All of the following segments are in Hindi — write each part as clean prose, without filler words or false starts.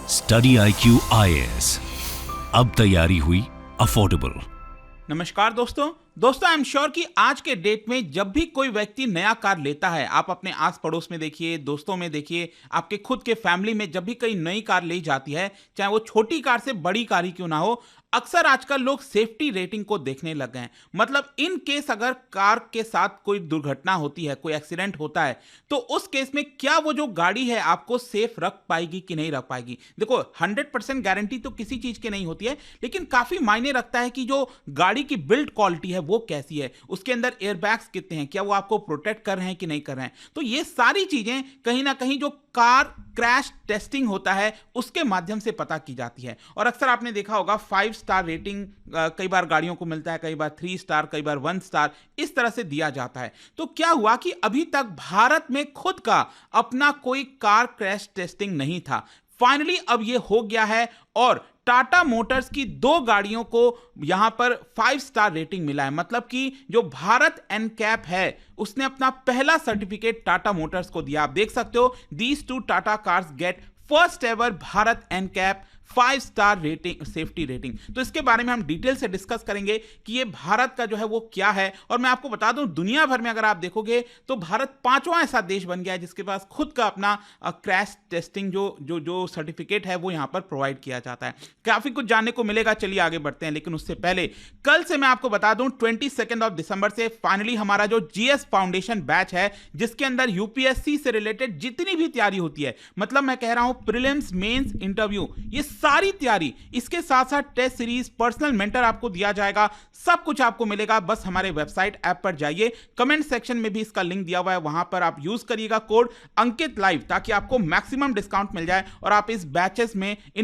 स्टडी IQ IAS, अब तैयारी हुई अफोर्डेबल। नमस्कार दोस्तों आई एम श्योर कि आज के डेट में जब भी कोई व्यक्ति नया कार लेता है, आप अपने आस पड़ोस में देखिए, दोस्तों में देखिए, आपके खुद के फैमिली में जब भी कोई नई कार ली जाती है, चाहे वो छोटी कार से बड़ी कार ही क्यों ना हो, अक्सर आजकल लोग सेफ्टी रेटिंग को देखने लग गए हैं। मतलब इन केस अगर कार के साथ कोई दुर्घटना होती है, कोई एक्सीडेंट होता है, तो उस केस में क्या वो जो गाड़ी है आपको सेफ रख पाएगी कि नहीं रख पाएगी। देखो 100% गारंटी तो किसी चीज की नहीं होती है, लेकिन काफी मायने रखता है कि जो गाड़ी की बिल्ड क्वालिटी है वो कैसी है, उसके अंदर एयरबैग्स कितने हैं, क्या वो आपको प्रोटेक्ट कर रहे हैं कि नहीं कर रहे हैं। तो ये सारी चीजें कहीं ना कहीं जो कार क्रैश टेस्टिंग होता है उसके माध्यम से पता की जाती है। और अक्सर आपने देखा होगा 5 स्टार रेटिंग कई बार गाड़ियों को मिलता है, कई बार 3 स्टार, कई बार 1 स्टार, इस तरह से दिया जाता है। तो क्या हुआ कि अभी तक भारत में खुद का अपना कोई कार क्रैश टेस्टिंग नहीं था। फाइनली अब यह हो गया है और टाटा मोटर्स की 2 गाड़ियों को यहां पर 5 स्टार रेटिंग मिला है। मतलब कि जो भारत एनकैप है उसने अपना पहला सर्टिफिकेट टाटा मोटर्स को दिया। आप देख सकते हो, these 2 Tata cars get first ever Bharat NCAP 5 star rating, safety rating. तो इसके बारे में हम डिटेल से डिस्कस करेंगे कि ये भारत का जो है वो क्या है। और मैं आपको बता दूं, दुनिया भर में अगर आप देखोगे तो भारत 5वां ऐसा देश बन गया है जिसके पास खुद का अपना क्रैश टेस्टिंग जो सर्टिफिकेट है वो यहां पर प्रोवाइड किया जाता है। काफी कुछ जानने को मिलेगा, चलिए आगे बढ़ते हैं। लेकिन उससे पहले कल से मैं आपको बता दूं 22 दिसंबर से फाइनली हमारा जो GS फाउंडेशन बैच है, जिसके अंदर UPSC से रिलेटेड जितनी भी तैयारी होती है, मतलब मैं कह रहा हूं प्रीलिम्स, मेंस, इंटरव्यू, ये सारी तैयारी, इसके साथ साथ टेस्ट सीरीज, पर्सनल मेंटर आपको दिया जाएगा, सब कुछ आपको मिलेगा। बस हमारे वेबसाइट ऐप पर जाइए, कमेंट सेक्शन में भी इसका लिंक दिया हुआ है, वहां पर आप यूज करिएगा कोड अंकित लाइव, ताकि आपको मैक्सिमम डिस्काउंट मिल जाए और आप इन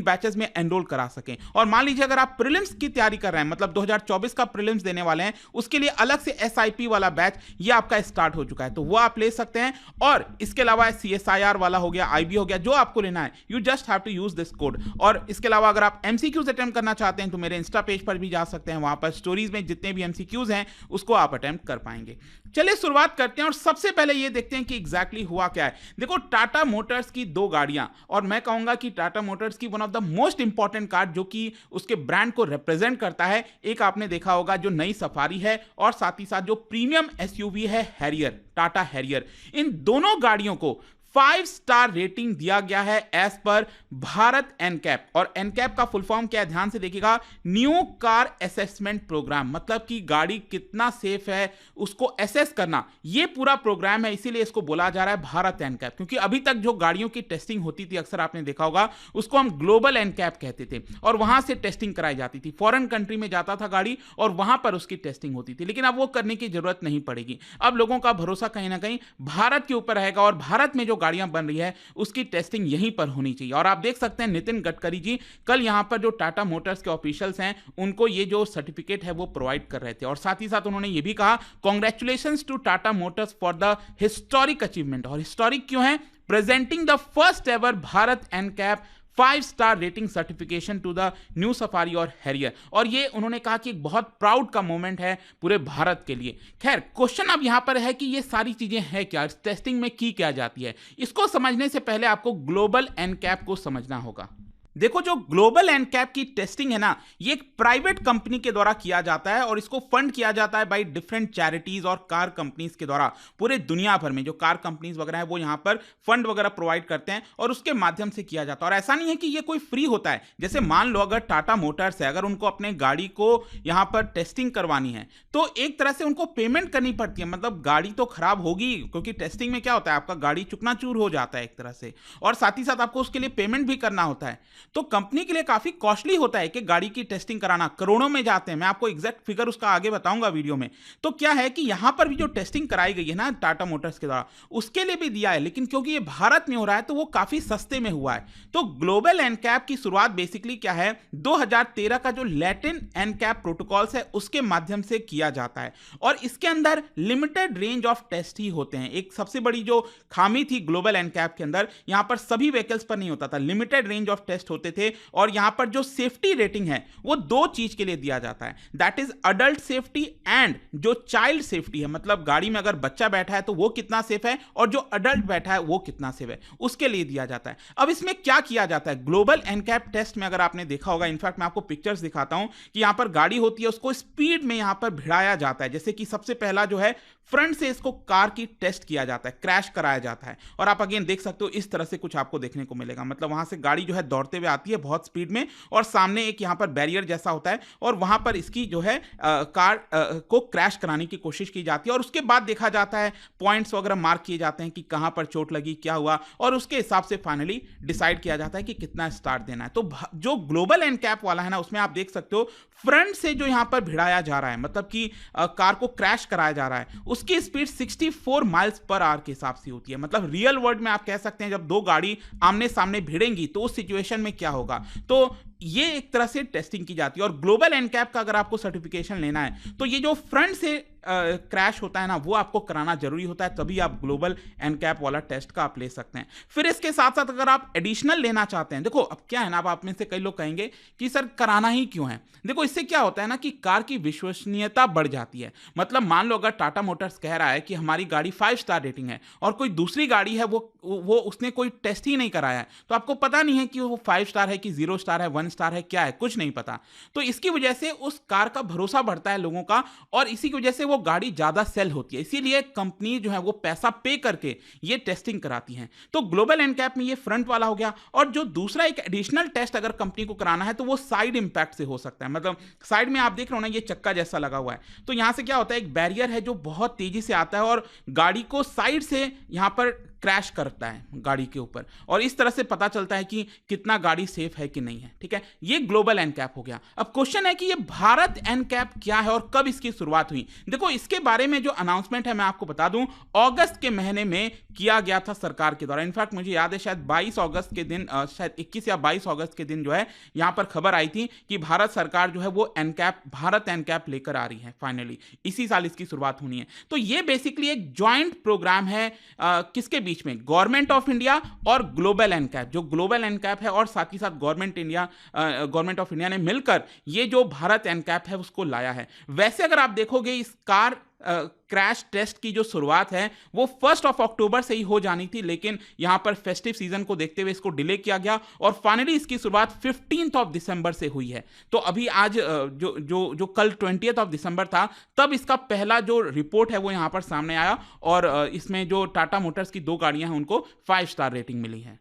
बैचेस में एनरोल करा सकें। और मान लीजिए अगर आप प्रीलिम्स की तैयारी कर रहे हैं, मतलब 2024 का प्रीलिम्स देने वाले हैं, उसके लिए अलग से SIP वाला बैच ये आपका स्टार्ट हो चुका है, तो वो आप ले सकते हैं। और इसके अलावा CSIR वाला हो गया, IB हो गया, जो आपको लेना है, you just have to use this code. और इसके अलावा अगर आप MCQs अटेम्प्ट करना चाहते हैं तो मेरे इंस्टा पेज पर भी जा सकते हैं, वहां पर स्टोरीज में जितने भी MCQs हैं उसको आप अटेम्प्ट कर पाएंगे। चलिए शुरुआत करते हैं और सबसे पहले ये देखते हैं कि एग्जैक्टली हुआ क्या है। देखो टाटा मोटर्स की 2 गाड़ियां, और मैं कहूंगा कि टाटा मोटर्स की one of the most important car जो कि उसके ब्रांड को रिप्रेजेंट करता है, एक आपने देखा होगा जो नई सफारी है, और साथ ही साथ जो प्रीमियम SUV है हैरियर, टाटा हैरियर। इन दोनों गाड़ियों को 5 स्टार रेटिंग दिया गया है एज पर भारत एनकैप। और एनकैप का फुल फॉर्म क्या है, ध्यान से देखिएगा, न्यू कार असेसमेंट प्रोग्राम। मतलब कि गाड़ी कितना सेफ है उसको असेस करना, ये पूरा प्रोग्राम है, इसीलिए इसको बोला जा रहा है भारत एनकैप। क्योंकि अभी तक जो गाड़ियों की टेस्टिंग होती थी, अक्सर आपने देखा होगा, उसको हम ग्लोबल एनकैप कहते थे, और वहां से टेस्टिंग कराई जाती थी। फॉरेन कंट्री में जाता था गाड़ी और वहां पर उसकी टेस्टिंग होती थी। लेकिन अब वो करने की जरूरत नहीं पड़ेगी। अब लोगों का भरोसा कहीं ना कहीं भारत के ऊपर रहेगा, और भारत में जो गाड़ियां बन रही है उसकी टेस्टिंग यहीं पर होनी चाहिए। और आप देख सकते हैं नितिन गडकरी जी कल यहां पर जो टाटा मोटर्स के ऑफिशियल्स हैं उनको ये जो सर्टिफिकेट है वो प्रोवाइड कर रहे थे। और साथ ही साथ उन्होंने ये भी कहा, congratulations to Tata motors for the historic achievement. और हिस्टोरिक क्यों है? Presenting the first ever Bharat NCAP 5 star rating certification to the new Safari और हैरियर। और ये उन्होंने कहा कि एक बहुत प्राउड का मोमेंट है पूरे भारत के लिए। खैर, क्वेश्चन अब यहां पर है कि ये सारी चीजें हैं क्या, टेस्टिंग में की क्या जाती है। इसको समझने से पहले आपको ग्लोबल एनकैप को समझना होगा। देखो, जो ग्लोबल एनकैप की टेस्टिंग है ना, ये एक प्राइवेट कंपनी के द्वारा किया जाता है, और इसको फंड किया जाता है बाय डिफरेंट चैरिटीज और कार कंपनीज के द्वारा। पूरे दुनिया भर में जो कार कंपनीज वगैरह है वो यहां पर फंड वगैरह प्रोवाइड करते हैं, और उसके माध्यम से किया जाता है। और ऐसा नहीं है कि ये कोई फ्री होता है। जैसे मान लो अगर टाटा मोटर्स है, अगर उनको अपने गाड़ी को यहां पर टेस्टिंग करवानी है तो एक तरह से उनको पेमेंट करनी पड़ती है। मतलब गाड़ी तो खराब होगी, क्योंकि टेस्टिंग में क्या होता है, आपका गाड़ी चुकनाचूर हो जाता है एक तरह से, और साथ ही साथ आपको उसके लिए पेमेंट भी करना होता है। तो कंपनी के लिए काफी कॉस्टली होता है कि गाड़ी की टेस्टिंग कराना, करोड़ों में जाते हैं। मैं आपको एग्जैक्ट फिगर उसका आगे बताऊंगा वीडियो में। तो क्या है कि यहां पर भी जो टेस्टिंग कराई गई है ना टाटा मोटर्स के द्वारा, उसके लिए भी दिया है, लेकिन क्योंकि ये भारत में हो रहा है तो वो काफी सस्ते में हुआ है। तो ग्लोबल एनकैप की शुरुआत बेसिकली क्या है, 2013 का जो लैटिन एनकैप प्रोटोकॉल्स है उसके माध्यम से किया जाता है, और इसके अंदर लिमिटेड रेंज ऑफ टेस्ट ही होते हैं। एक सबसे बड़ी जो खामी थी ग्लोबल एनकैप के अंदर, यहां पर सभी व्हीकल्स पर नहीं होता था, लिमिटेड रेंज ऑफ टेस्ट होते थे, और यहाँ पर जो सेफ्टी रेटिंग है वो दो चीज के लिए दिया जाता है, that is adult safety and जो चाइल्ड सेफ्टी है, मतलब गाड़ी में अगर बच्चा बैठा है तो वो कितना सेफ है और जो अडल्ट बैठा है वो कितना सेफ है, उसके लिए दिया जाता है। अब इसमें क्या किया जाता है, ग्लोबल एनकैप टेस्ट में अगर आपने देखा होगा, इनफैक्ट मैं आपको पिक्चर्स दिखाता हूं कि यहां पर गाड़ी होती है, उसको स्पीड में यहां पर भिड़ाया जाता है। जैसे कि सबसे पहला जो है फ्रंट से इसको कार की टेस्ट किया जाता है, क्रैश कराया जाता है, और आप अगेन देख सकते हो इस तरह से कुछ आपको देखने को मिलेगा। मतलब वहां से गाड़ी जो है दौड़ते हुए आती है बहुत स्पीड में, और सामने एक यहां पर बैरियर जैसा होता है, और वहां पर इसकी जो है कार को क्रैश कराने की कोशिश की जाती है, और उसके बाद देखा जाता है, पॉइंट्स वगैरह मार्क किए जाते हैं कि कहां पर चोट लगी, क्या हुआ, और उसके हिसाब से फाइनली डिसाइड किया जाता है कि कितना स्टार देना है। तो जो ग्लोबल एनकैप वाला है ना, उसमें आप देख सकते हो फ्रंट से जो यहां पर भिड़ाया जा रहा है, मतलब कि कार को क्रैश कराया जा रहा है, उसकी स्पीड 64 माइल्स पर आवर के हिसाब से होती है। मतलब रियल वर्ल्ड में आप कह सकते हैं जब दो गाड़ी आमने सामने भिड़ेंगी तो उस सिचुएशन में क्या होगा। तो ये एक तरह से टेस्टिंग की जाती है। और ग्लोबल एनकैप का अगर आपको सर्टिफिकेशन लेना है तो ये जो फ्रंट से क्रैश होता है ना, वो आपको कराना जरूरी होता है, तभी आप ग्लोबल एनकैप वाला टेस्ट का आप ले सकते हैं। फिर इसके साथ साथ अगर आप एडिशनल लेना चाहते हैं, देखो अब क्या है ना, अब आप में से कई लोग कहेंगे कि सर कराना ही क्यों है। देखो इससे क्या होता है ना कि कार की विश्वसनीयता बढ़ जाती है। मतलब मान लो अगर टाटा मोटर्स कह रहा है कि हमारी गाड़ी 5 स्टार रेटिंग है, और कोई दूसरी गाड़ी है वो उसने कोई टेस्ट ही नहीं कराया है, तो आपको पता नहीं है कि वो 5 स्टार है कि 0 स्टार है, 1 स्टार है, क्या है, कुछ नहीं पता। तो इसकी वजह से उस कार का भरोसा बढ़ता है लोगों का, और इसी की वजह से वो गाड़ी ज्यादा सेल होती है। इसीलिए कंपनी जो है वो पैसा पे करके ये टेस्टिंग कराती है। तो ग्लोबल एनकैप में ये फ्रंट वाला हो गया। और जो दूसरा एक एडिशनल टेस्ट अगर कंपनी को कराना है तो वो साइड इंपैक्ट से हो सकता है। मतलब साइड में आप देख रहे हो ना, ये चक्का जैसा लगा हुआ है, तो यहां से क्या होता है, एक बैरियर है जो बहुत तेजी से आता है और गाड़ी को साइड से यहां पर क्रैश करता है गाड़ी के ऊपर, और इस तरह से पता चलता है कि कितना गाड़ी सेफ है कि नहीं है। ठीक है, ये ग्लोबल एनकैप हो गया। अब क्वेश्चन है कि ये भारत एनकैप क्या है और कब इसकी शुरुआत हुई। देखो इसके बारे में जो अनाउंसमेंट है मैं आपको बता दूं, अगस्त के महीने में किया गया था सरकार के द्वारा। इनफैक्ट मुझे याद है शायद 22 अगस्त के दिन, शायद 21 या 22 अगस्त के दिन जो है यहां पर खबर आई थी कि भारत सरकार जो है वो एनकैप, भारत एनकैप लेकर आ रही है। फाइनली इसी साल इसकी शुरुआत होनी है। तो ये बेसिकली एक ज्वाइंट प्रोग्राम है किसके बीच में, गवर्नमेंट ऑफ इंडिया और ग्लोबल एनकैप। जो ग्लोबल एनकैप है और साथ ही साथ गवर्नमेंट ऑफ इंडिया ने मिलकर ये जो भारत एनकैप है उसको लाया है। वैसे अगर आप देखोगे इस कार क्रैश टेस्ट की जो शुरुआत है वो 1 अक्टूबर से ही हो जानी थी, लेकिन यहां पर फेस्टिव सीजन को देखते हुए इसको डिले किया गया और फाइनली इसकी शुरुआत 15 दिसंबर से हुई है। तो अभी आज जो कल 20 दिसंबर था, तब इसका पहला जो रिपोर्ट है वो यहां पर सामने आया, और इसमें जो टाटा मोटर्स की 2 गाड़ियां हैं उनको 5 स्टार रेटिंग मिली है।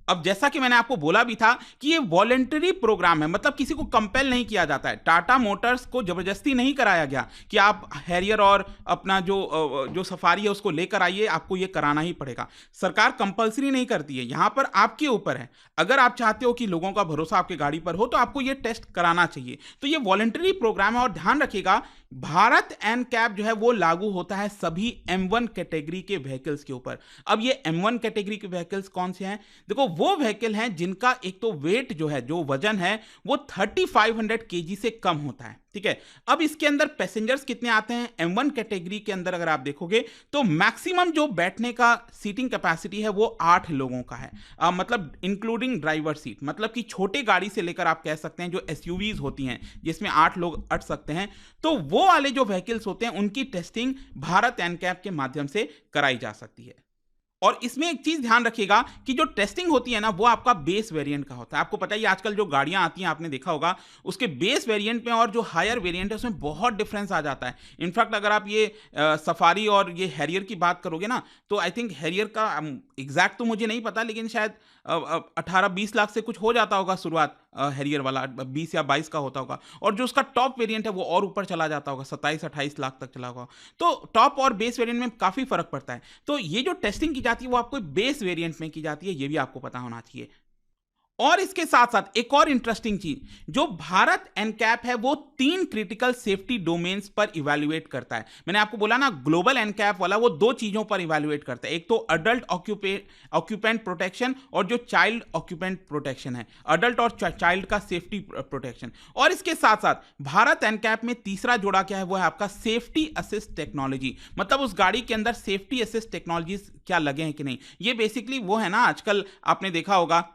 अब जैसा कि मैंने आपको बोला भी था कि ये वॉलेंटरी प्रोग्राम है, मतलब किसी को कंपेल नहीं किया जाता है। टाटा मोटर्स को जबरदस्ती नहीं कराया गया कि आप हैरियर और अपना जो सफारी है उसको लेकर आइए, आपको ये कराना ही पड़ेगा। सरकार कंपलसरी नहीं करती है, यहां पर आपके ऊपर है। अगर आप चाहते हो कि लोगों का भरोसा आपकी गाड़ी पर हो तो आपको ये टेस्ट कराना चाहिए। तो ये वॉलेंटरी प्रोग्राम है, और ध्यान रखिएगा भारत एनकैप जो है वो लागू होता है सभी M1 कैटेगरी के व्हीकल्स के ऊपर। अब ये M1 कैटेगरी के व्हीकल्स कौन से हैं? देखो वो व्हीकल हैं जिनका एक तो वेट जो है, जो वजन है वो 3500 kg से कम होता है। ठीक है, अब इसके अंदर पैसेंजर्स कितने आते हैं? M1 कैटेगरी के अंदर अगर आप देखोगे तो मैक्सिमम जो बैठने का सीटिंग कैपेसिटी है वो 8 लोगों का है, मतलब इंक्लूडिंग ड्राइवर सीट। मतलब कि छोटे गाड़ी से लेकर आप कह सकते हैं जो SUVs होती हैं जिसमें 8 लोग अट सकते हैं, तो वो वाले जो व्हीकल्स होते हैं उनकी टेस्टिंग भारत एनकैप के माध्यम से कराई जा सकती है। और इसमें एक चीज ध्यान रखिएगा कि जो टेस्टिंग होती है ना वो आपका बेस वेरिएंट का होता है। आपको पता ही आजकल जो गाड़ियां आती हैं आपने देखा होगा, उसके बेस वेरिएंट में और जो हायर वेरिएंट है उसमें बहुत डिफरेंस आ जाता है। इनफैक्ट अगर आप ये सफारी और ये हैरियर की बात करोगे ना, तो आई थिंक हैरियर का एग्जैक्ट तो मुझे नहीं पता, लेकिन शायद 18-20 लाख से कुछ हो जाता होगा शुरुआत, हैरियर वाला 20 या 22 का होता होगा, और जो उसका टॉप वेरिएंट है वो और ऊपर चला जाता होगा, 27-28 लाख तक चला होगा। तो टॉप और बेस वेरिएंट में काफी फर्क पड़ता है। तो ये जो टेस्टिंग की जाती है वो आपको बेस वेरिएंट में की जाती है, ये भी आपको पता होना चाहिए। और इसके साथ साथ एक और इंटरेस्टिंग चीज, जो भारत एनकैप है वो 3 क्रिटिकल सेफ्टी डोमेन्स पर इवैल्यूएट करता है। मैंने आपको बोला ना ग्लोबल एनकैप वाला वो 2 चीजों पर इवैल्यूएट करता है, एक तो अडल्ट ऑक्यूपेंट प्रोटेक्शन और जो चाइल्ड ऑक्यूपेंट प्रोटेक्शन है, अडल्ट और चाइल्ड का सेफ्टी प्रोटेक्शन। और इसके साथ साथ भारत एनकैप में तीसरा जोड़ा क्या है, वो है आपका सेफ्टी असिस्ट टेक्नोलॉजी। मतलब उस गाड़ी के अंदर सेफ्टी असिस्ट टेक्नोलॉजीज क्या लगे हैं कि नहीं। ये बेसिकली वो है ना, आजकल आपने देखा होगा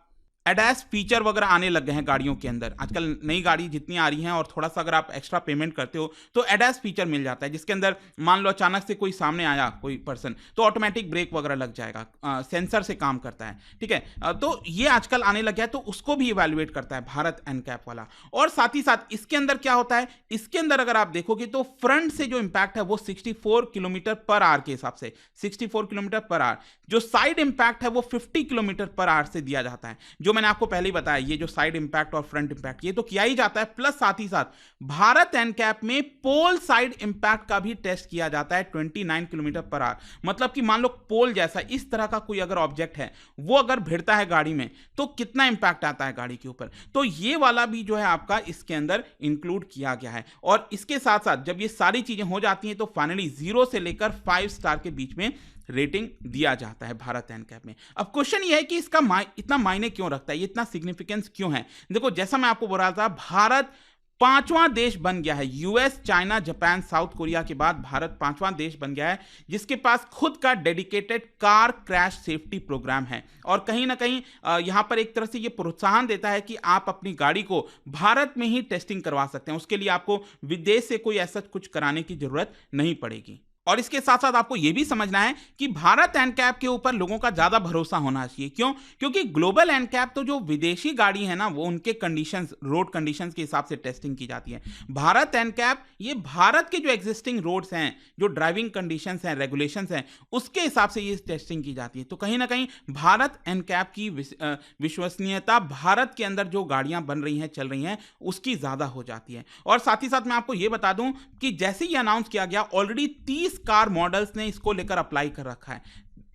एडएस फीचर वगैरह आने लग गए हैं गाड़ियों के अंदर। आजकल नई गाड़ी जितनी आ रही हैं और थोड़ा सा अगर आप एक्स्ट्रा पेमेंट करते हो तो एडएस फीचर मिल जाता है, जिसके अंदर मान लो अचानक से कोई सामने आया कोई पर्सन तो ऑटोमेटिक ब्रेक वगैरह लग जाएगा, सेंसर से काम करता है, ठीक है। तो ये आजकल आने लग गया है, तो उसको भी इवैल्यूएट करता है भारत एनकैप वाला। और साथ ही साथ इसके अंदर क्या होता है, इसके अंदर अगर आप देखोगे तो फ्रंट से जो इंपैक्ट है वो 64 किलोमीटर पर आवर के हिसाब से 64 किलोमीटर पर आवर, जो साइड इंपैक्ट है वो 50 किलोमीटर पर आवर से दिया जाता है। जो मैंने आपको पहले ही बताया, ये जो साइड इंपैक्ट और फ्रंट इंपैक्ट ये तो किया ही जाता है, प्लस साथ ही साथ भारत एनकैप में पोल साइड इंपैक्ट का भी टेस्ट किया जाता है 29 किलोमीटर पर आवर। मतलब कि मान लो पोल जैसा इस तरह का कोई अगर ऑब्जेक्ट है वो अगर भिड़ता है गाड़ी में तो कितना इंपैक्ट आता है गाड़ी के ऊपर, तो ये वाला भी जो है आपका इसके अंदर इंक्लूड किया गया है। और इसके साथ साथ जब ये सारी चीजें हो जाती हैं तो फाइनली 0 से लेकर 5 स्टार के बीच में रेटिंग दिया जाता है भारत एनकैप में। अब क्वेश्चन ये है कि इसका इतना मायने क्यों रखता है, ये इतना सिग्निफिकेंस क्यों है। देखो जैसा मैं आपको बोल रहा था, भारत 5वां देश बन गया है, US, China, Japan, south Korea के बाद भारत 5वां देश बन गया है जिसके पास खुद का dedicated car crash safety programme है। और कहीं ना कहीं यहां पर एक तरह से ये प्रोत्साहन देता है कि आप अपनी गाड़ी को भारत में ही टेस्टिंग करवा सकते हैं, उसके लिए आपको विदेश से कोई ऐसा कुछ कराने की जरूरत नहीं पड़ेगी। और इसके साथ साथ आपको यह भी समझना है कि भारत एनकैप के ऊपर लोगों का ज्यादा भरोसा होना चाहिए। क्यों? क्योंकि ग्लोबल एनकैप तो जो विदेशी गाड़ी है ना वो उनके कंडीशंस, रोड कंडीशंस के हिसाब से टेस्टिंग की जाती है। भारत एनकैप ये भारत के जो एग्जिस्टिंग रोड्स हैं, जो ड्राइविंग कंडीशंस हैं, रेगुलेशंस हैं, उसके हिसाब से ये टेस्टिंग की जाती है। तो कहीं ना कहीं भारत एनकैप की विश्वसनीयता भारत के अंदर जो गाड़ियां बन रही हैं, चल रही हैं, उसकी ज्यादा हो जाती है। और साथ ही साथ मैं आपको यह बता दूं कि जैसे ही अनाउंस किया गया, ऑलरेडी 30 कार मॉडल्स ने इसको लेकर अप्लाई कर रखा है।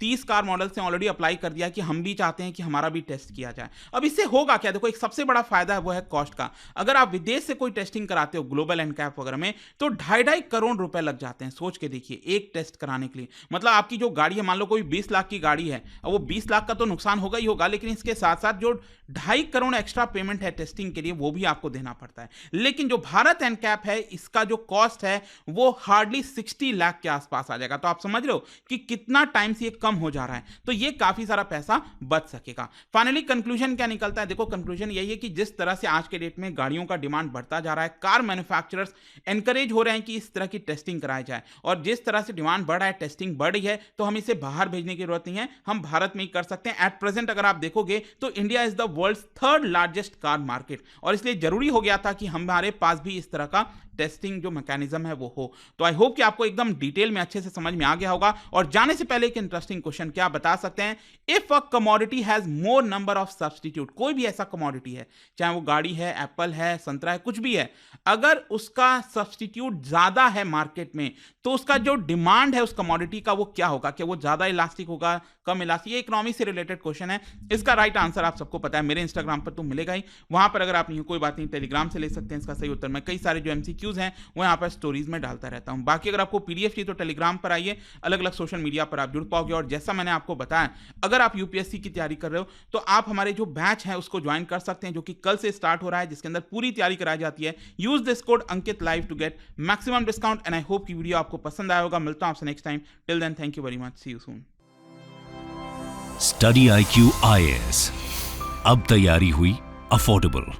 30 कार मॉडल्स ने ऑलरेडी अप्लाई कर दिया कि हम भी चाहते हैं कि हमारा भी टेस्ट किया जाए। अब इससे होगा क्या? देखो एक सबसे बड़ा फायदा है वो है कॉस्ट का। अगर आप विदेश से कोई टेस्टिंग कराते हो ग्लोबल एनकैप वगैरह में तो 2.5 करोड़ रुपए लग जाते हैं। सोच के देखिए, एक टेस्ट कराने के लिए। मतलब आपकी जो गाड़ी है, मान लो कोई 20 लाख की गाड़ी है, अब वो 20 लाख का तो नुकसान होगा ही होगा, लेकिन इसके साथ साथ जो 2.5 करोड़ एक्स्ट्रा पेमेंट है टेस्टिंग के लिए वो भी आपको देना पड़ता है। लेकिन जो भारत एनकैप है इसका जो कॉस्ट है वो हार्डली 60 लाख के आसपास आ जाएगा। तो आप समझ रहे हो कि कितना टाइम से ये कम हो जा रहा है, तो ये काफी सारा पैसा बच सकेगा। फाइनली कंक्लूजन क्या निकलता है? देखो कंक्लूजन यही है कि जिस तरह से आज के डेट में गाड़ियों का डिमांड बढ़ता जा रहा है, कार मैन्युफैक्चरर्स एनकरेज हो रहे हैं कि इस तरह की टेस्टिंग कराई जाए। और जिस तरह से डिमांड बढ़ रहा है, टेस्टिंग बढ़ रही है, तो हम इसे बाहर भेजने की जरूरत नहीं है, हम भारत में ही कर सकते हैं। एट प्रेजेंट अगर आप देखोगे तो India is the world's 3rd largest car market, और इसलिए जरूरी हो गया था कि हमारे पास भी इस तरह का टेस्टिंग जो मैकेनिज्म है वो हो। तो आई होप कि आपको एकदम डिटेल में अच्छे से समझ में आ गया होगा। और जाने से पहले एक इंटरेस्टिंग क्वेश्चन क्या बता सकते हैं? If a commodity has more number of substitute, कोई भी ऐसा कमोडिटी है, चाहे वो गाड़ी है, एप्पल है, संतरा है, कुछ भी है, अगर उसका सब्स्टिट्यूट ज्यादा है मार्केट में तो उसका जो डिमांड है उस कमोडिटी का वो क्या होगा? क्या वो ज्यादा इलास्टिक होगा, कम इलास्टिक? ये इकोनॉमी से रिलेटेड क्वेश्चन है। इसका राइट आंसर आप सबको पता है, मेरे इंस्टाग्राम पर तो मिलेगा ही। वहां पर अगर आप नहीं, कोई बात नहीं, टेलीग्राम से ले सकते हैं इसका सही उत्तर। मैं कई सारे जो एमसीक्यूज हैं वो यहाँ पर स्टोरीज में डालता रहता हूँ। बाकी अगर आपको पीडीएफ चाहिए तो टेलीग्राम पर आइए, अलग अलग सोशल मीडिया पर आप जुड़ पाओगे। और जैसा मैंने आपको बताया, अगर आप यूपीएससी की तैयारी कर रहे हो तो आप हमारे जो बैच है उसको ज्वाइन कर सकते हैं, जो कि कल से स्टार्ट हो रहा है, जिसके अंदर पूरी तैयारी कराई जाती है। Use this code Ankit live to get maximum discount. And I hope की वीडियो आपको पसंद आया होगा। मिलता हूं आपसे next time. Till then, thank you very much, see you soon. Study IQ IAS, अब तैयारी हुई अफोर्डेबल।